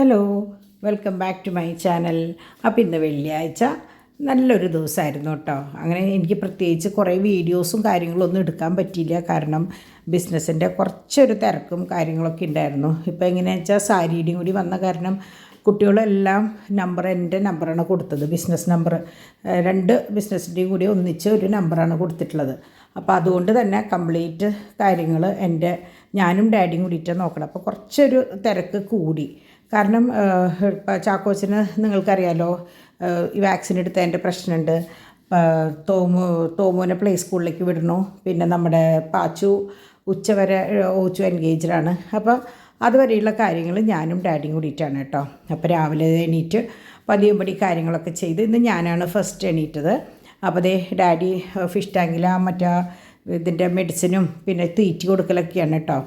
Hello, welcome back to my channel. അപ്പോൾ ഇന്ന് വെള്ളിയാഴ്ച നല്ലൊരു ദിവസമായിരുന്നു കേട്ടോ. അങ്ങനെ എനിക്ക് പ്രത്യേകിച്ച് കുറേ വീഡിയോസും കാര്യങ്ങളൊന്നും എടുക്കാൻ പറ്റിയില്ല. കാരണം ബിസിനസ്സിൻ്റെ കുറച്ചൊരു തിരക്കും കാര്യങ്ങളൊക്കെ ഉണ്ടായിരുന്നു. ഇപ്പോൾ എങ്ങനെയാണെന്ന് വെച്ചാൽ സാരിയുടെയും കൂടി വന്ന കാരണം കുട്ടികളെല്ലാം എൻ്റെ നമ്പറാണ് കൊടുത്തത്. ബിസിനസ് നമ്പർ 2 ബിസിനസ്സിൻ്റെയും കൂടി ഒന്നിച്ച് ഒരു നമ്പറാണ് കൊടുത്തിട്ടുള്ളത്. അപ്പോൾ അതുകൊണ്ട് തന്നെ കംപ്ലീറ്റ് കാര്യങ്ങൾ ഞാനും ഡാഡിയും കൂടിയിട്ട് നോക്കണം. അപ്പോൾ കുറച്ചൊരു തിരക്ക് കൂടി. കാരണം ചാക്കോച്ചന് നിങ്ങൾക്കറിയാലോ, ഈ വാക്സിൻ എടുത്തതിൻ്റെ പ്രശ്നമുണ്ട്. തോമുവിനെ പ്ലേ സ്കൂളിലേക്ക് വിടണു. പിന്നെ നമ്മുടെ പാച്ചു ഉച്ചവരെ ഓച്ചു എൻഗേജ്ഡാണ്. അപ്പോൾ അതുവരെയുള്ള കാര്യങ്ങൾ ഞാനും ഡാഡിയും കൂടിയിട്ടാണ് കേട്ടോ. അപ്പോൾ രാവിലെ എണീറ്റ് പതിയുമ്പടി കാര്യങ്ങളൊക്കെ ചെയ്ത് ഇന്ന് ഞാനാണ് ഫസ്റ്റ് എണീറ്റത്. അപ്പോൾ ഡാഡി ഫിഷ് ടാങ്കിൽ ഇതിൻ്റെ മെഡിസിനും പിന്നെ തീറ്റി കൊടുക്കലൊക്കെയാണ് കേട്ടോ.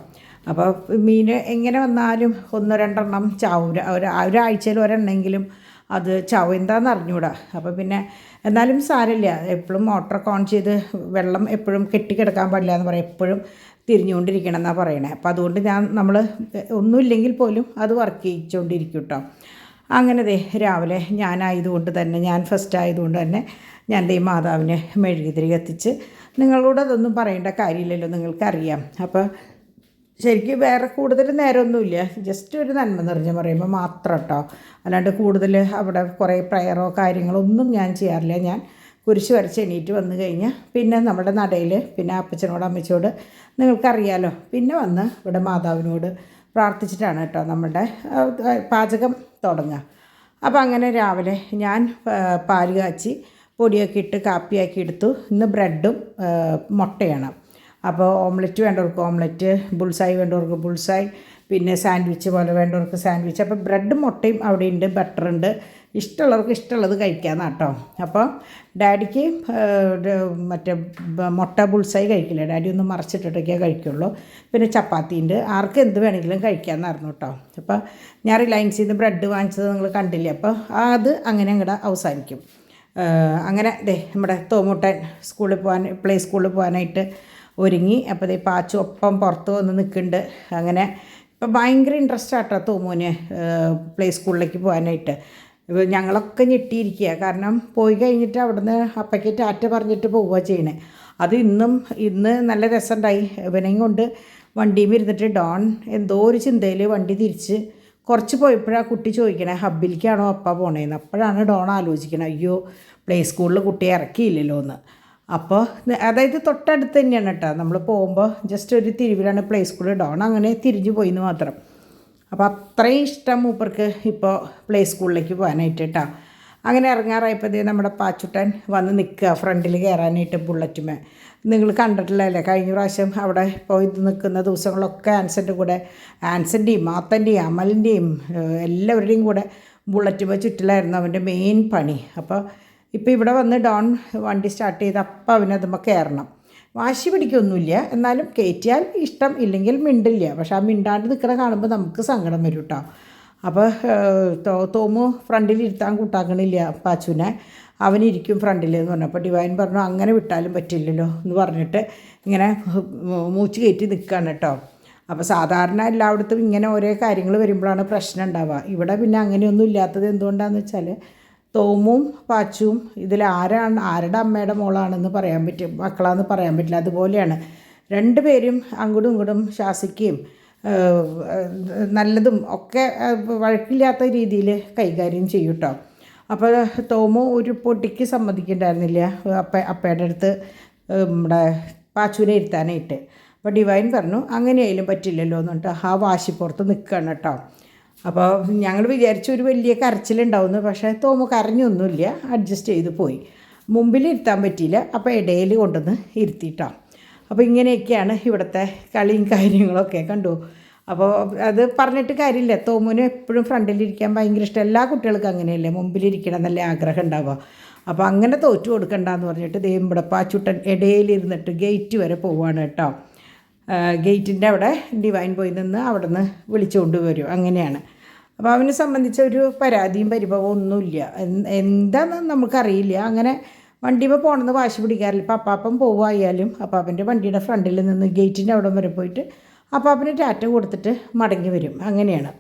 അപ്പോൾ മീൻ എങ്ങനെ വന്നാലും 1-2 ചാവും. ഒരാഴ്ചയിൽ ഒരെണ്ണമെങ്കിലും അത് ചാവും. എന്താണെന്ന് അറിഞ്ഞൂടാ. അപ്പോൾ പിന്നെ എന്നാലും സാരമില്ല. എപ്പോഴും മോട്ടറൊക്കെ ഓൺ ചെയ്ത് വെള്ളം എപ്പോഴും കെട്ടിക്കിടക്കാൻ പാടില്ല എന്ന് പറയും. എപ്പോഴും തിരിഞ്ഞുകൊണ്ടിരിക്കണം എന്നാണ് പറയണേ. അപ്പോൾ അതുകൊണ്ട് നമ്മൾ ഒന്നുമില്ലെങ്കിൽ പോലും അത് വർക്ക് ചെയ്യിച്ചുകൊണ്ടിരിക്കും കേട്ടോ. അങ്ങനെ രാവിലെ ഞാൻ ഫസ്റ്റ് ആയതുകൊണ്ട് തന്നെ ഞാൻ മാതാവിനെ മെഴുകുതിരി കത്തിച്ച്, നിങ്ങളോട് അതൊന്നും പറയേണ്ട കാര്യമില്ലല്ലോ, നിങ്ങൾക്കറിയാം. അപ്പോൾ ശരിക്കും വേറെ കൂടുതൽ നേരമൊന്നുമില്ല, ജസ്റ്റ് ഒരു നന്മ നിറഞ്ഞ പറയുമ്പോൾ മാത്രം കേട്ടോ. അല്ലാണ്ട് കൂടുതൽ അവിടെ കുറേ പ്രയറോ കാര്യങ്ങളോ ഒന്നും ഞാൻ ചെയ്യാറില്ല. ഞാൻ കുരിശ് വരച്ച് എണീറ്റ് വന്നു കഴിഞ്ഞാൽ പിന്നെ നമ്മുടെ നടയിൽ പിന്നെ അപ്പച്ചനോട് അമ്മച്ചോട് നിങ്ങൾക്കറിയാലോ, പിന്നെ വന്ന് ഇവിടെ മാതാവിനോട് പ്രാർത്ഥിച്ചിട്ടാണ് കേട്ടോ നമ്മുടെ പാചകം തുടങ്ങുക. അപ്പോൾ അങ്ങനെ രാവിലെ ഞാൻ പാല് കാച്ചി പൊടിയൊക്കെ ഇട്ട് കാപ്പിയാക്കി എടുത്തു. ഇന്ന് ബ്രെഡും മുട്ടയാണ്. അപ്പോൾ ഓംലെറ്റ് വേണ്ടവർക്ക് ഓംലെറ്റ്, ബുൾസായി വേണ്ടവർക്ക് ബുൾസായി, പിന്നെ സാൻഡ്വിച്ച് പോലെ വേണ്ടവർക്ക് സാൻഡ്വിച്ച്. അപ്പോൾ ബ്രെഡും മുട്ടയും അവിടെ ഉണ്ട്, ബട്ടറുണ്ട്. ഇഷ്ടമുള്ളവർക്ക് ഇഷ്ടമുള്ളത് കഴിക്കാമെന്ന് കേട്ടോ. അപ്പോൾ ഡാഡിക്ക് മുട്ട ബുൾസായി കഴിക്കില്ല. ഡാഡി ഒന്ന് മറച്ചിട്ടിട്ടൊക്കെ കഴിക്കുള്ളൂ. പിന്നെ ചപ്പാത്തി ഉണ്ട്. ആർക്ക് എന്ത് വേണമെങ്കിലും കഴിക്കാമെന്നായിരുന്നു കേട്ടോ. അപ്പോൾ ഞാൻ റിലയൻസിൽ നിന്ന് ബ്രെഡ് വാങ്ങിച്ചത് നിങ്ങൾ കണ്ടില്ലേ. അപ്പോൾ അത് അങ്ങനെ അങ്ങോട്ട് അവസാനിക്കും. അങ്ങനെ നമ്മുടെ തോമുട്ടൻ പ്ലേ സ്കൂളിൽ പോകാനായിട്ട് ഒരുങ്ങി. അപ്പോൾ പാച്ചു ഒപ്പം പുറത്ത് വന്ന് നിൽക്കുന്നുണ്ട്. അങ്ങനെ ഇപ്പം ഭയങ്കര ഇൻട്രസ്റ്റ് ആട്ടോ തോമുവിന് പ്ലേ സ്കൂളിലേക്ക് പോകാനായിട്ട്. ഞങ്ങളൊക്കെ ഞെട്ടിയിരിക്കുക. കാരണം പോയി കഴിഞ്ഞിട്ട് അവിടുന്ന് അപ്പയ്ക്ക് ടാറ്റ പറഞ്ഞിട്ട് പോവുക ചെയ്യണേ. അത് ഇന്ന് നല്ല രസമുണ്ടായി. ഇവനെയും കൊണ്ട് വണ്ടിയിൽ ഇരുന്നിട്ട് ഡോൺ എന്തോ ഒരു ചിന്തയിൽ വണ്ടി തിരിച്ച് കുറച്ച് പോയപ്പോഴാണ് കുട്ടി ചോദിക്കണേ ഹബ്ബിലേക്കാണോ അപ്പ പോണേന്ന്. അപ്പോഴാണ് ഡോൺ ആലോചിക്കണേ, അയ്യോ പ്ലേ സ്കൂളിൽ കുട്ടിയെ ഇറക്കിയില്ലല്ലോ എന്ന്. അപ്പോൾ അതായത് തൊട്ടടുത്ത് തന്നെയാണ് കേട്ടോ. നമ്മൾ പോകുമ്പോൾ ജസ്റ്റ് ഒരു തിരിവിലാണ് പ്ലേ സ്കൂളിൽ. ഡോൺ അങ്ങനെ തിരിഞ്ഞു പോയിന്ന് മാത്രം. അപ്പോൾ അത്രയും ഇഷ്ടം മൂപ്പർക്ക് ഇപ്പോൾ പ്ലേ സ്കൂളിലേക്ക് പോകാനായിട്ട് കേട്ടോ. അങ്ങനെ ഇറങ്ങാറായപ്പോൾ നമ്മുടെ പാച്ചുട്ടൻ വന്ന് നിൽക്കുക ഫ്രണ്ടിൽ കയറാനായിട്ട് ബുള്ളറ്റുമേ. നിങ്ങൾ കണ്ടിട്ടില്ലല്ലേ, കഴിഞ്ഞ പ്രാവശ്യം അവിടെ പോയി നിൽക്കുന്ന ദിവസങ്ങളൊക്കെ ആൻസൻ്റെയും മാത്തൻ്റെയും അമലിൻ്റെയും എല്ലാവരുടെയും കൂടെ ബുള്ളറ്റുമേ ചുറ്റിലായിരുന്നു അവൻ്റെ മെയിൻ പണി. അപ്പോൾ ഇപ്പോൾ ഇവിടെ വന്ന് ഡോൺ വണ്ടി സ്റ്റാർട്ട് ചെയ്ത് അപ്പം അവനതുമ്പോൾ കയറണം. വാശി പിടിക്കൊന്നുമില്ല, എന്നാലും കയറ്റിയാൽ ഇഷ്ടം, ഇല്ലെങ്കിൽ മിണ്ടില്ല. പക്ഷെ ആ മിണ്ടാണ്ട് നിൽക്കണ കാണുമ്പോൾ നമുക്ക് സങ്കടം വരും കേട്ടോ. അപ്പോൾ തോമു ഫ്രണ്ടിലിരുത്താൻ കൂട്ടാക്കണില്ല പാച്ചുവിനെ, അവനിരിക്കും ഫ്രണ്ടിൽ എന്ന് പറഞ്ഞപ്പോൾ ഡിവൈൻ പറഞ്ഞു അങ്ങനെ വിട്ടാലും പറ്റില്ലല്ലോ എന്ന് പറഞ്ഞിട്ട് ഇങ്ങനെ മൂച്ച് കയറ്റി നിൽക്കുകയാണ് കേട്ടോ. അപ്പോൾ സാധാരണ എല്ലായിടത്തും ഇങ്ങനെ ഓരോ കാര്യങ്ങൾ വരുമ്പോഴാണ് പ്രശ്നം ഉണ്ടാവുക. ഇവിടെ പിന്നെ അങ്ങനെയൊന്നും ഇല്ലാത്തത് എന്തുകൊണ്ടാണെന്ന് വെച്ചാൽ തോമും പാച്ചുവും ആരുടെ അമ്മയുടെ മോളാണെന്ന് പറയാൻ പറ്റും, മക്കളാണെന്ന് പറയാൻ പറ്റില്ല. അതുപോലെയാണ് 2 പേരും അങ്ങോട്ടും ഇങ്ങോട്ടും ശാസിക്കുകയും നല്ലതും ഒക്കെ വഴക്കില്ലാത്ത രീതിയിൽ കൈകാര്യം ചെയ്യും കേട്ടോ. അപ്പോൾ തോമു ഒരു പൊട്ടിക്ക് സമ്മതിക്കുന്നുണ്ടായിരുന്നില്ല അപ്പയുടെ അടുത്ത് നമ്മുടെ പാച്ചുവിനെ ഇരുത്താനായിട്ട്. അപ്പോൾ ഡിവൈൻ പറഞ്ഞു അങ്ങനെയായാലും പറ്റില്ലല്ലോ എന്ന് പറഞ്ഞിട്ട് ആ വാശിപ്പുറത്ത് നിൽക്കുകയാണ് കേട്ടോ. അപ്പോൾ ഞങ്ങൾ വിചാരിച്ചു ഒരു വലിയ കരച്ചിലുണ്ടാവുന്നു. പക്ഷേ തോമു കരഞ്ഞൊന്നുമില്ല, അഡ്ജസ്റ്റ് ചെയ്ത് പോയി. മുമ്പിൽ ഇരുത്താൻ പറ്റിയില്ല, അപ്പോൾ ഇടയിൽ കൊണ്ടുവന്ന് ഇരുത്തിയിട്ടോ. അപ്പോൾ ഇങ്ങനെയൊക്കെയാണ് ഇവിടുത്തെ കളിയും കാര്യങ്ങളൊക്കെ കണ്ടു. അപ്പോൾ അത് പറഞ്ഞിട്ട് കാര്യമില്ല. തോമുവിന് എപ്പോഴും ഫ്രണ്ടിലിരിക്കാൻ ഭയങ്കര ഇഷ്ടം. എല്ലാ കുട്ടികൾക്കും അങ്ങനെയല്ലേ, മുമ്പിലിരിക്കണം എന്നല്ലേ ആഗ്രഹം ഉണ്ടാവുക. അപ്പോൾ അങ്ങനെ തോറ്റു കൊടുക്കണ്ടെന്ന് പറഞ്ഞിട്ട് ഇവിടെ പാച്ചുട്ടൻ ഇടയിലിരുന്നിട്ട് ഗേറ്റ് വരെ പോവുകയാണ് കേട്ടോ. ഗേറ്റിൻ്റെ അവിടെ ഡിവൈൻ പോയി നിന്ന് അവിടെ നിന്ന് വിളിച്ചുകൊണ്ട് വരും. അങ്ങനെയാണ്. അപ്പോൾ അവനെ സംബന്ധിച്ച ഒരു പരാതിയും പരിഭവവും ഒന്നുമില്ല. എന്താണെന്ന് നമുക്കറിയില്ല. അങ്ങനെ വണ്ടിയിൽ പോകണമെന്ന് വാശി പിടിക്കാറില്ല. ഇപ്പോൾ അപ്പാപ്പൻ പോവുകയായാലും അപ്പാപ്പൻ്റെ വണ്ടിയുടെ ഫ്രണ്ടിൽ നിന്ന് ഗേറ്റിൻ്റെ അവിടെ വരെ പോയിട്ട് അപ്പാപ്പന് ടാറ്റ കൊടുത്തിട്ട് മടങ്ങി വരും. അങ്ങനെയാണ്.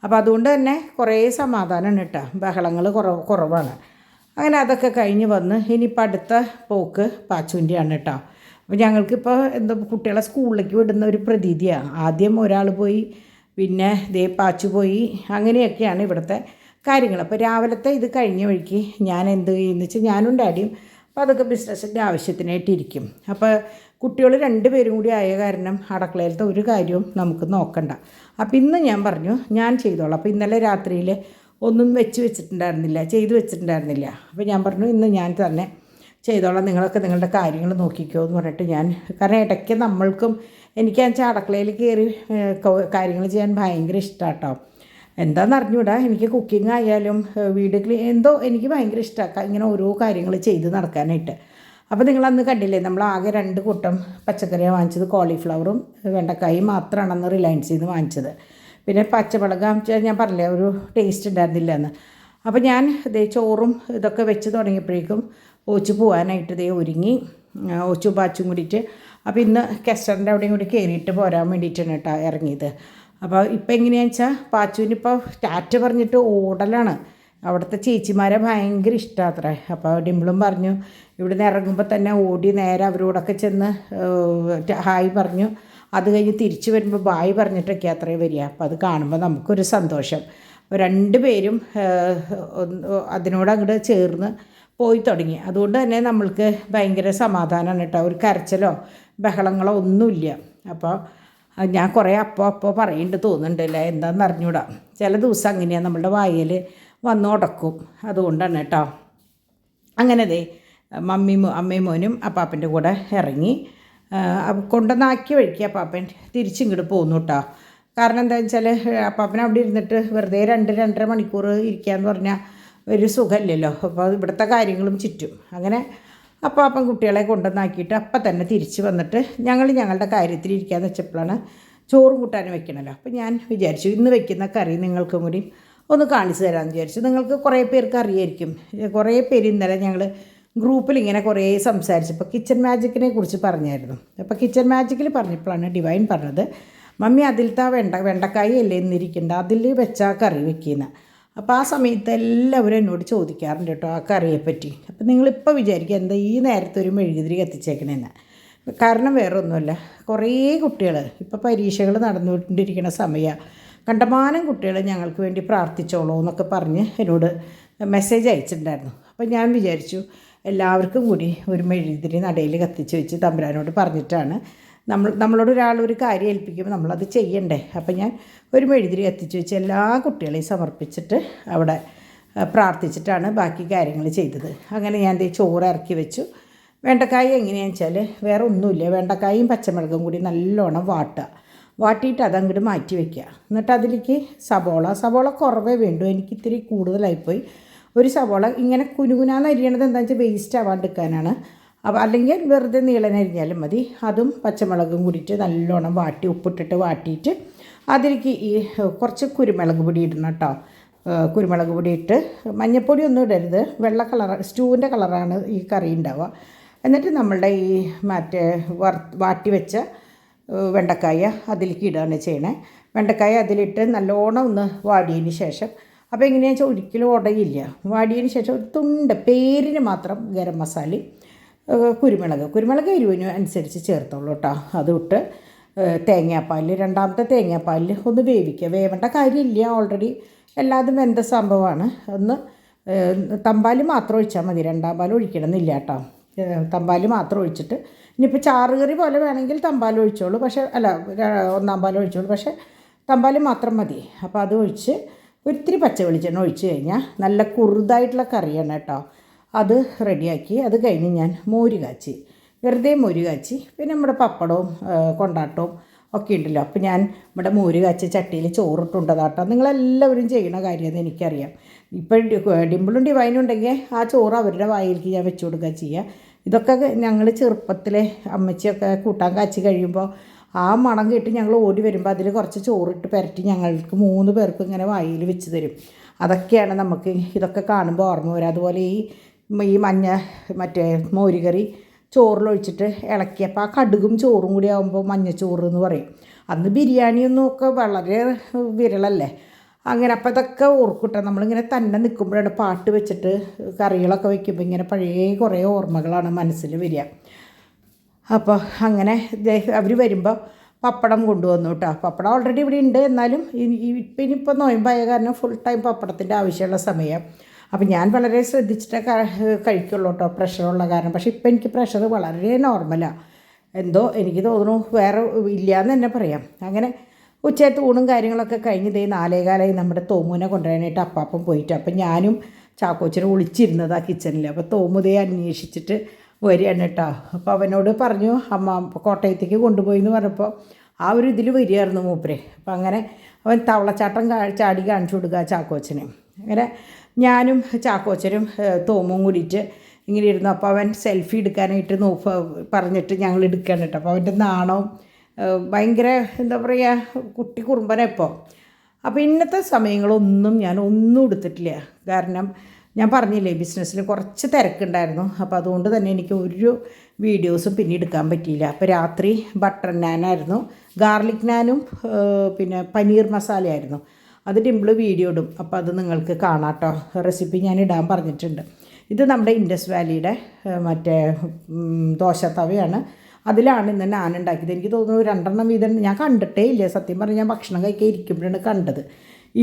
അപ്പോൾ അതുകൊണ്ട് തന്നെ കുറേ സമാധാനമാണ് കേട്ടോ, ബഹളങ്ങൾ കുറവാണ്. അങ്ങനെ അതൊക്കെ കഴിഞ്ഞ് വന്ന് ഇനിയിപ്പോൾ അടുത്ത പോക്ക് പാച്ചുവിൻ്റെയാണ് കേട്ടോ. അപ്പോൾ ഞങ്ങൾക്കിപ്പോൾ എന്താ കുട്ടികളെ സ്കൂളിലേക്ക് വിടുന്ന ഒരു പ്രതീതിയാണ്. ആദ്യം ഒരാൾ പോയി, പിന്നെ പാച്ചു പോയി, അങ്ങനെയൊക്കെയാണ് ഇവിടുത്തെ കാര്യങ്ങൾ. അപ്പോൾ രാവിലത്തെ ഇത് കഴിഞ്ഞ വഴിക്ക് ഞാൻ എന്ത് ചെയ്യുമെന്ന് വെച്ചാൽ ഞാനും ഡാഡിയും അപ്പോൾ അതൊക്കെ ബിസിനസ്സിൻ്റെ ആവശ്യത്തിനായിട്ടിരിക്കും. അപ്പോൾ കുട്ടികൾ 2 പേരും കൂടി ആയ കാരണം അടുക്കളയിലത്തെ ഒരു കാര്യവും നമുക്ക് നോക്കണ്ട. അപ്പോൾ ഇന്ന് ഞാൻ പറഞ്ഞു ഞാൻ ചെയ്തോളാം. അപ്പോൾ ഇന്നലെ രാത്രിയിൽ ഒന്നും ചെയ്തു വെച്ചിട്ടുണ്ടായിരുന്നില്ല. അപ്പോൾ ഞാൻ പറഞ്ഞു ഇന്ന് ഞാൻ തന്നെ ചെയ്തോളാം, നിങ്ങളൊക്കെ നിങ്ങളുടെ കാര്യങ്ങൾ നോക്കിക്കോ എന്ന് പറഞ്ഞിട്ട് ഞാൻ, കാരണം ഇടയ്ക്ക് നമ്മൾക്കും എനിക്കാണെന്ന് വെച്ചാൽ അടുക്കളയിൽ കയറി കാര്യങ്ങൾ ചെയ്യാൻ ഭയങ്കര ഇഷ്ടമാണ് കേട്ടോ. എന്താണെന്ന് അറിഞ്ഞൂടാ, എനിക്ക് കുക്കിംഗ് ആയാലും വീട് എന്തോ എനിക്ക് ഭയങ്കര ഇഷ്ടമാണ് ഇങ്ങനെ ഓരോ കാര്യങ്ങൾ ചെയ്ത് നടക്കാനായിട്ട്. അപ്പോൾ നിങ്ങളന്ന് കണ്ടില്ലേ, നമ്മൾ ആകെ 2 കൂട്ടം പച്ചക്കറിയാണ് വാങ്ങിച്ചത്. കോളിഫ്ലവറും വെണ്ടക്കായും മാത്രമാണെന്ന് റിലയൻസിൽ നിന്ന് വാങ്ങിച്ചത്. പിന്നെ പച്ചമുളക് ഞാൻ പറഞ്ഞില്ലേ ഒരു ടേസ്റ്റ് ഉണ്ടായിരുന്നില്ല എന്ന്. അപ്പോൾ ഞാൻ ചോറും ഇതൊക്കെ വെച്ച് തുടങ്ങിയപ്പോഴേക്കും ഓച്ചു പോകാനായിട്ട് ഒരുങ്ങി, ഓച്ചു പാച്ചും കൂടിയിട്ട്. അപ്പോൾ ഇന്ന് കെസ്റ്ററിൻ്റെ അവിടെയും കൂടി കയറിയിട്ട് പോരാൻ വേണ്ടിയിട്ടാണ് കേട്ടോ ഇറങ്ങിയത്. അപ്പോൾ ഇപ്പോൾ എങ്ങനെയാണെന്ന് വെച്ചാൽ പാച്ചുവിനിപ്പോൾ ടാറ്റ പറഞ്ഞിട്ട് ഓടലാണ്. അവിടുത്തെ ചേച്ചിമാരെ ഭയങ്കര ഇഷ്ടമാത്രേ. അപ്പോൾ ഡിംപിളും പറഞ്ഞു ഇവിടുന്ന് ഇറങ്ങുമ്പോൾ തന്നെ ഓടി നേരെ അവരോടൊക്കെ ചെന്ന് ഹായ് പറഞ്ഞു. അത് കഴിഞ്ഞ് തിരിച്ചു വരുമ്പോൾ ബായ് പറഞ്ഞിട്ടൊക്കെ അത്രയും വരിക. അപ്പോൾ അത് കാണുമ്പോൾ നമുക്കൊരു സന്തോഷം. 2 പേരും അതിനോട് അങ്ങോട്ട് ചേർന്ന് പോയി തുടങ്ങി. അതുകൊണ്ട് തന്നെ നമ്മൾക്ക് ഭയങ്കര സമാധാനമാണ് കേട്ടോ. ഒരു കരച്ചിലോ ബഹളങ്ങളോ ഒന്നുമില്ല. അപ്പോൾ ഞാൻ കുറേ അപ്പോൾ പറയുന്നുണ്ട് തോന്നുന്നുണ്ടല്ലേ, എന്താണെന്ന് അറിഞ്ഞൂടാ. ചില ദിവസം അങ്ങനെയാണ് നമ്മളുടെ വായിൽ വന്ന് ഉടക്കും. അതുകൊണ്ടാണ് കേട്ടോ. അങ്ങനെ അമ്മയും മോനും അപ്പാപ്പൻ്റെ കൂടെ ഇറങ്ങി. കൊണ്ടുവന്നാക്കി വഴിക്ക് അപ്പാപ്പൻ തിരിച്ചിങ്ങോട്ട് പോന്നു കേട്ടോ. കാരണം എന്താണെന്ന് വെച്ചാൽ അപ്പാപ്പൻ അവിടെ ഇരുന്നിട്ട് വെറുതെ 2-2.5 മണിക്കൂർ ഇരിക്കുകയെന്ന് പറഞ്ഞാൽ ഒരു സുഖമില്ലല്ലോ. അപ്പോൾ ഇവിടുത്തെ കാര്യങ്ങളും ചുറ്റും. അങ്ങനെ അപ്പാപ്പൻ കുട്ടികളെ കൊണ്ടുവന്നാക്കിയിട്ട് അപ്പം തന്നെ തിരിച്ച് വന്നിട്ട് ഞങ്ങളുടെ കാര്യത്തിൽ ഇരിക്കാമെന്ന് വെച്ചപ്പോഴാണ് ചോറും കൂട്ടാനും വെക്കണമല്ലോ. അപ്പോൾ ഞാൻ വിചാരിച്ചു ഇന്ന് വെക്കുന്ന കറി നിങ്ങൾക്കും കൂടി ഒന്ന് കാണിച്ചു തരാമെന്ന് വിചാരിച്ചു. നിങ്ങൾക്ക് കുറേ പേർക്ക് അറിയായിരിക്കും. കുറേ പേര് ഇന്നലെ ഞങ്ങൾ ഗ്രൂപ്പിൽ ഇങ്ങനെ കുറേ സംസാരിച്ചപ്പോൾ കിച്ചൺ മാജിക്കിനെ കുറിച്ച് പറഞ്ഞായിരുന്നു. അപ്പോൾ കിച്ചൺ മാജിക്കിൽ പറഞ്ഞപ്പോഴാണ് ഡിവൈൻ പറഞ്ഞത്, മമ്മി അതിലത്തെ വെണ്ടക്കായി അല്ലേ ഇന്നിരിക്കേണ്ട, അതിൽ വെച്ചാൽ കറി വെക്കുന്ന. അപ്പോൾ ആ സമയത്ത് എല്ലാവരും എന്നോട് ചോദിക്കാറുണ്ട് കേട്ടോ ആ കറിയെപ്പറ്റി. അപ്പോൾ നിങ്ങളിപ്പോൾ വിചാരിക്കുക എന്താ ഈ നേരത്തെ ഒരു മെഴുകുതിരി കത്തിച്ചേക്കണേന്ന്. കാരണം വേറെ ഒന്നുമല്ല, കുറേ കുട്ടികൾ ഇപ്പോൾ പരീക്ഷകൾ നടന്നുകൊണ്ടിരിക്കുന്ന സമയമാണ്. കണ്ടമാനം കുട്ടികൾ ഞങ്ങൾക്ക് വേണ്ടി പ്രാർത്ഥിച്ചോളൂ എന്നൊക്കെ പറഞ്ഞ് എന്നോട് മെസ്സേജ് അയച്ചിട്ടുണ്ടായിരുന്നു. അപ്പോൾ ഞാൻ വിചാരിച്ചു എല്ലാവർക്കും കൂടി ഒരു മെഴുകുതിരി നടയിൽ കത്തിച്ച് വെച്ച് തമ്പുരാനോട് പറഞ്ഞിട്ടാണ് നമ്മളോട് ഒരാൾ ഒരു കാര്യം ഏൽപ്പിക്കുമ്പോൾ നമ്മളത് ചെയ്യണ്ടേ. അപ്പം ഞാൻ ഒരു മെഴുകുതിരി കത്തിച്ച് വെച്ച് എല്ലാ കുട്ടികളെയും സമർപ്പിച്ചിട്ട് അവിടെ പ്രാർത്ഥിച്ചിട്ടാണ് ബാക്കി കാര്യങ്ങൾ ചെയ്തത്. അങ്ങനെ ഞാൻ ചോറ് ഇറക്കി വെച്ചു. വെണ്ടക്കായ എങ്ങനെയാണെന്ന് വെച്ചാൽ വേറെ ഒന്നുമില്ല, വെണ്ടക്കായും പച്ചമുളകും കൂടി നല്ലോണം വാട്ടിയിട്ട് അതങ്ങോട്ട് മാറ്റി വയ്ക്കുക. എന്നിട്ട് അതിലേക്ക് സബോള കുറവേ വേണ്ടൂ, എനിക്ക് ഇത്തിരി കൂടുതലായിപ്പോയി. ഒരു സബോള ഇങ്ങനെ കുനുകുനാന്ന് അരിയണത് എന്താണെന്ന് വെച്ചാൽ വേസ്റ്റ് ആവാണ്ടിരിക്കാനാണ്. അപ്പോൾ അല്ലെങ്കിൽ വെറുതെ നീളനരിഞ്ഞാലും മതി. അതും പച്ചമുളകും കൂടിയിട്ട് നല്ലോണം ഉപ്പിട്ടിട്ട് വാട്ടിയിട്ട് അതിലേക്ക് ഈ കുറച്ച് കുരുമുളക് പൊടി ഇടണം കേട്ടോ. കുരുമുളക് പൊടി ഇട്ട് മഞ്ഞൾപ്പൊടി ഒന്നും ഇടരുത്, വെള്ള സ്റ്റൂവിൻ്റെ കളറാണ് ഈ കറി ഉണ്ടാവുക. എന്നിട്ട് നമ്മളുടെ ഈ വാട്ടി വെച്ച വെണ്ടക്കായ അതിലേക്ക് ഇടുകയാണ് ചെയ്യണേ. വെണ്ടക്കായ അതിലിട്ട് നല്ലോണം ഒന്ന് വാടിയതിന് ശേഷം, അപ്പോൾ എങ്ങനെയാണെന്ന് വെച്ചാൽ ഒരിക്കലും ഉടയില്ല. വാടിയതിന് ശേഷം ഒരു തുണ്ട് പേരിന് മാത്രം ഗരം മസാലയും കുരുമുളക് എരിവിന് അനുസരിച്ച് ചേർത്തോളൂ കേട്ടോ. അതിട്ട് തേങ്ങാപ്പാലിൽ രണ്ടാമത്തെ തേങ്ങാപ്പാലിൽ ഒന്ന് വേവേണ്ട കാര്യമില്ല, ഓൾറെഡി എല്ലാതും വെന്ത സംഭവമാണ്. ഒന്ന് തമ്പാൽ മാത്രം ഒഴിച്ചാൽ മതി, 2ാം പാൽ ഒഴിക്കണമെന്നില്ല കേട്ടോ. തമ്പാൽ മാത്രം ഒഴിച്ചിട്ട് ഇനിയിപ്പോൾ ചാറുകറി പോലെ വേണമെങ്കിൽ തമ്പാൽ ഒഴിച്ചോളൂ, പക്ഷേ 1ാം പാൽ ഒഴിച്ചോളൂ, പക്ഷേ തമ്പാൽ മാത്രം മതി. അപ്പോൾ അത് ഒഴിച്ച് ഒത്തിരി പച്ച വെളിച്ചെണ്ണ ഒഴിച്ച് കഴിഞ്ഞാൽ നല്ല കുറുതായിട്ടുള്ള കറിയാണ് കേട്ടോ. അത് റെഡിയാക്കി അത് കഴിഞ്ഞ് ഞാൻ വെറുതെ മോര് കാച്ചി പിന്നെ നമ്മുടെ പപ്പടവും കൊണ്ടാട്ടവും ഒക്കെ ഉണ്ടല്ലോ. അപ്പോൾ ഞാൻ നമ്മുടെ മോര് കാച്ചി ചട്ടിയിൽ ചോറിട്ടുണ്ടതാട്ടോ. നിങ്ങളെല്ലാവരും ചെയ്യുന്ന കാര്യമെന്ന് എനിക്കറിയാം. ഇപ്പം ഡിംപിളും ഡിവൈനും ഉണ്ടെങ്കിൽ ആ ചോറ് അവരുടെ വായിലേക്ക് ഞാൻ വെച്ച് കൊടുക്കുക ചെയ്യുക. ഇതൊക്കെ ഞങ്ങൾ ചെറുപ്പത്തിലെ അമ്മച്ചിയൊക്കെ കൂട്ടാൻ കാച്ചി കഴിയുമ്പോൾ ആ മണം കേട്ട് ഞങ്ങൾ ഓടി വരുമ്പോൾ അതിൽ കുറച്ച് ചോറിട്ട് പുരട്ടി ഞങ്ങൾക്ക് 3 പേർക്കും ഇങ്ങനെ വായിൽ വെച്ച് തരും. അതൊക്കെയാണ് നമുക്ക് ഇതൊക്കെ കാണുമ്പോൾ ഓർമ്മ വരും. അതുപോലെ ഈ മോരുകറി ചോറിലൊഴിച്ചിട്ട് ഇളക്കിയപ്പോൾ ആ കടുകും ചോറും കൂടി ആകുമ്പോൾ മഞ്ഞച്ചോറ് എന്ന് പറയും. അന്ന് ബിരിയാണിയൊന്നും ഒക്കെ വളരെ വിരളല്ലേ. അങ്ങനെ അപ്പോൾ ഇതൊക്കെ ഓർക്കൂട്ടോ. നമ്മളിങ്ങനെ തന്നെ നിൽക്കുമ്പോഴാണ് പാട്ട് വെച്ചിട്ട് കറികളൊക്കെ വയ്ക്കുമ്പോൾ ഇങ്ങനെ പഴയ കുറേ ഓർമ്മകളാണ് മനസ്സിൽ വരിക. അപ്പോൾ അങ്ങനെ അവർ വരുമ്പോൾ പപ്പടം കൊണ്ടുവന്നു കേട്ടോ. പപ്പടം ഓൾറെഡി ഇവിടെ ഉണ്ട്, എന്നാലും ഇനിയിപ്പോൾ നോയമ്പായ കാരണം ഫുൾ ടൈം പപ്പടത്തിൻ്റെ ആവശ്യമുള്ള സമയം. അപ്പോൾ ഞാൻ വളരെ ശ്രദ്ധിച്ചിട്ടേ കഴിക്കുള്ളൂ കേട്ടോ, പ്രഷറുള്ള കാരണം. പക്ഷേ ഇപ്പോൾ എനിക്ക് പ്രഷർ വളരെ നോർമലാണ്. എന്തോ എനിക്ക് തോന്നുന്നു വേറെ ഇല്ലയെന്ന് തന്നെ പറയാം. അങ്ങനെ ഉച്ചയത്ത് ഊണും കാര്യങ്ങളൊക്കെ കഴിഞ്ഞ് 4:15 നമ്മുടെ തോമുവിനെ കൊണ്ടുവരാനായിട്ട് അപ്പാപ്പം പോയിട്ട്, അപ്പം ഞാനും ചാക്കോച്ചനും ഒളിച്ചിരുന്നത് ആ കിച്ചണിൽ. അപ്പോൾ തോമുതയെ അന്വേഷിച്ചിട്ട് വരികയാണ് കേട്ടോ. അപ്പോൾ അവനോട് പറഞ്ഞു അമ്മ കോട്ടയത്തേക്ക് കൊണ്ടുപോയി എന്ന് പറഞ്ഞപ്പോൾ ആ ഒരു ഇതിൽ വരികയായിരുന്നു മൂപ്പരെ. അപ്പം അങ്ങനെ അവൻ തവളച്ചാട്ടം ചാടി കാണിച്ചു കൊടുക്കുക ചാക്കോച്ചന്. അങ്ങനെ ഞാനും ചാക്കോച്ചനും തോമും കൂടിയിട്ട് ഇങ്ങനെ ഇരുന്നു. അപ്പോൾ അവൻ സെൽഫി എടുക്കാനായിട്ട് പറഞ്ഞിട്ട് ഞങ്ങൾ എടുക്കാൻ കേട്ടോ. അപ്പോൾ അവൻ്റെ നാണവും ഭയങ്കര എന്താ പറയുക, കുട്ടി കുറുമ്പനെപ്പോൾ. അപ്പോൾ ഇന്നത്തെ സമയങ്ങളൊന്നും ഞാൻ ഒന്നും എടുത്തിട്ടില്ല. കാരണം ഞാൻ പറഞ്ഞില്ലേ, ബിസിനസ്സിൽ കുറച്ച് തിരക്കുണ്ടായിരുന്നു. അപ്പോൾ അതുകൊണ്ട് തന്നെ എനിക്ക് ഒരു വീഡിയോസും പിന്നെ എടുക്കാൻ പറ്റിയില്ല. അപ്പോൾ രാത്രി ബട്ടർ നാനായിരുന്നു, ഗാർലിക് നാനും പിന്നെ പനീർ മസാലയായിരുന്നു. അത് ഡിംപിൾ വീഡിയോ ഇടും, അപ്പോൾ അത് നിങ്ങൾക്ക് കാണാം കേട്ടോ. റെസിപ്പി ഞാൻ ഇടാൻ പറഞ്ഞിട്ടുണ്ട്. ഇത് നമ്മുടെ ഇൻഡസ് വാലിയുടെ മറ്റേ ദോശത്തവയാണ്. അതിലാണ് ഇന്ന് നാൻ ഉണ്ടാക്കിയത്. എനിക്ക് തോന്നുന്നു 2 വീതം ഞാൻ കണ്ടിട്ടേ ഇല്ല സത്യം പറഞ്ഞാൽ. ഞാൻ ഭക്ഷണം കഴിക്കാൻ ഇരിക്കുമ്പോഴാണ് കണ്ടത്.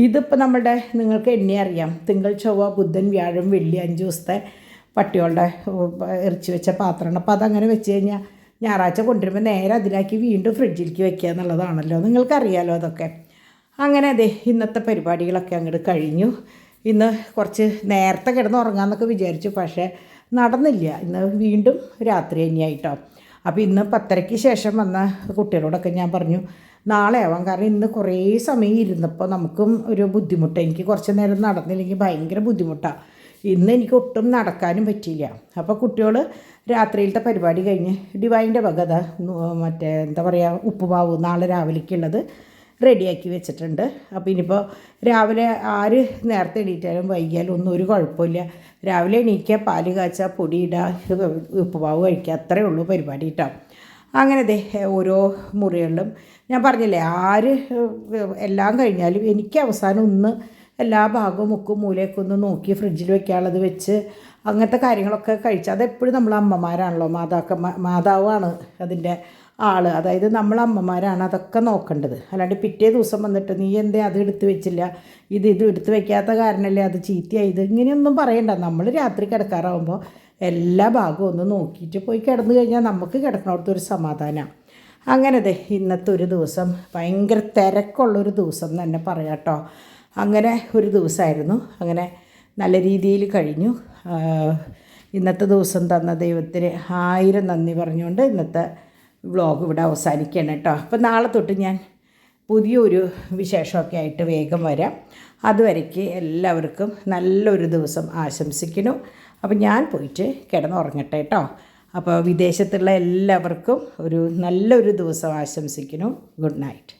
ഇതിപ്പോൾ നമ്മുടെ നിങ്ങൾക്ക് എന്നെ അറിയാം, തിങ്കൾ ചൊവ്വ ബുധൻ വ്യാഴം വെള്ളി 5 ദിവസത്തെ പട്ടികളുടെ ഇറച്ചി വെച്ച പാത്രമാണ്. അപ്പോൾ അതങ്ങനെ വെച്ച് കഴിഞ്ഞാൽ ഞായറാഴ്ച കൊണ്ടുവരുമ്പോൾ നേരെ അതിലാക്കി വീണ്ടും ഫ്രിഡ്ജിലേക്ക് വെക്കുക എന്നുള്ളതാണല്ലോ, നിങ്ങൾക്കറിയാലോ അതൊക്കെ. അങ്ങനെ അതെ ഇന്നത്തെ പരിപാടികളൊക്കെ അങ്ങോട്ട് കഴിഞ്ഞു. ഇന്ന് കുറച്ച് നേരത്തെ കിടന്ന് ഉറങ്ങാമെന്നൊക്കെ വിചാരിച്ചു, പക്ഷേ നടന്നില്ല. ഇന്ന് വീണ്ടും രാത്രി തന്നെയായിട്ടോ. അപ്പോൾ ഇന്ന് 10:30 ശേഷം വന്ന കുട്ടികളോടൊക്കെ ഞാൻ പറഞ്ഞു നാളെ ആവാം, കാരണം ഇന്ന് കുറേ സമയം ഇരുന്നപ്പോൾ നമുക്കും ഒരു ബുദ്ധിമുട്ട്. എനിക്ക് കുറച്ച് നേരം നടന്നില്ലെങ്കിൽ ഭയങ്കര ബുദ്ധിമുട്ടാണ്. ഇന്ന് എനിക്ക് ഒട്ടും നടക്കാനും പറ്റിയില്ല. അപ്പോൾ കുട്ടികൾ രാത്രിയിലത്തെ പരിപാടി കഴിഞ്ഞ് ഡിവൈൻ്റെ വകത മറ്റേ എന്താ പറയുക ഉപ്പുമാവ് നാളെ രാവിലേക്കുള്ളത് റെഡിയാക്കി വെച്ചിട്ടുണ്ട്. അപ്പോൾ ഇനിയിപ്പോൾ രാവിലെ ആര് നേരത്തെ എണീറ്റാലും വൈകിയാലും ഒന്നും ഒരു കുഴപ്പമില്ല. രാവിലെ എണീക്കുക, പാല് കാച്ചുക, പൊടിയിടുക, ഉപ്പുമാവ് കഴിക്കുക, അത്രയേ ഉള്ളൂ പരിപാടി കേട്ടോ. അങ്ങനെ ഓരോ മുറികളിലും ഞാൻ പറഞ്ഞില്ലേ, ആര് എല്ലാം കഴിഞ്ഞാലും എനിക്ക് അവസാനം ഒന്ന് എല്ലാ ഭാഗവും മുക്കും മൂലയൊക്കെ ഒന്ന് നോക്കി ഫ്രിഡ്ജിൽ വെക്കാനുള്ളത് വെച്ച് അങ്ങനത്തെ കാര്യങ്ങളൊക്കെ കഴിച്ച്. അതെപ്പോഴും നമ്മൾ അമ്മമാരാണല്ലോ, മാതാവാണ് അതിൻ്റെ ആൾ. അതായത് നമ്മൾ അമ്മമാരാണ് അതൊക്കെ നോക്കേണ്ടത്. അല്ലാണ്ട് പിറ്റേ ദിവസം വന്നിട്ട് നീ എന്തേ അത് എടുത്ത് വെച്ചില്ല, ഇത് എടുത്ത് വെക്കാത്ത കാരണമല്ലേ അത് ചീത്തയായത്, ഇങ്ങനെയൊന്നും പറയണ്ട. നമ്മൾ രാത്രി കിടക്കാറാവുമ്പോൾ എല്ലാ ഭാഗവും ഒന്ന് നോക്കിയിട്ട് പോയി കിടന്നു കഴിഞ്ഞാൽ നമുക്ക് കിടക്കണോടത്തൊരു സമാധാനമാണ്. അങ്ങനെ ഇന്നത്തെ ഒരു ദിവസം ഭയങ്കര തിരക്കുള്ളൊരു ദിവസം തന്നെ പറയാം കേട്ടോ. അങ്ങനെ ഒരു ദിവസമായിരുന്നു. അങ്ങനെ നല്ല രീതിയിൽ കഴിഞ്ഞു. ഇന്നത്തെ ദിവസം തന്ന ദൈവത്തിന് 1000 നന്ദി പറഞ്ഞുകൊണ്ട് ഇന്നത്തെ വ്ളോഗ് ഇവിടെ അവസാനിക്കുകയാണ് കേട്ടോ. അപ്പോൾ നാളെ തൊട്ട് ഞാൻ പുതിയൊരു വിശേഷമൊക്കെ ആയിട്ട് വേഗം വരാം. അതുവരയ്ക്ക് എല്ലാവർക്കും നല്ലൊരു ദിവസം ആശംസിക്കുന്നു. അപ്പോൾ ഞാൻ പോയിട്ട് കിടന്നുറങ്ങട്ടെ കേട്ടോ. അപ്പോൾ വിദേശത്തുള്ള എല്ലാവർക്കും ഒരു നല്ലൊരു ദിവസം ആശംസിക്കുന്നു. Good night.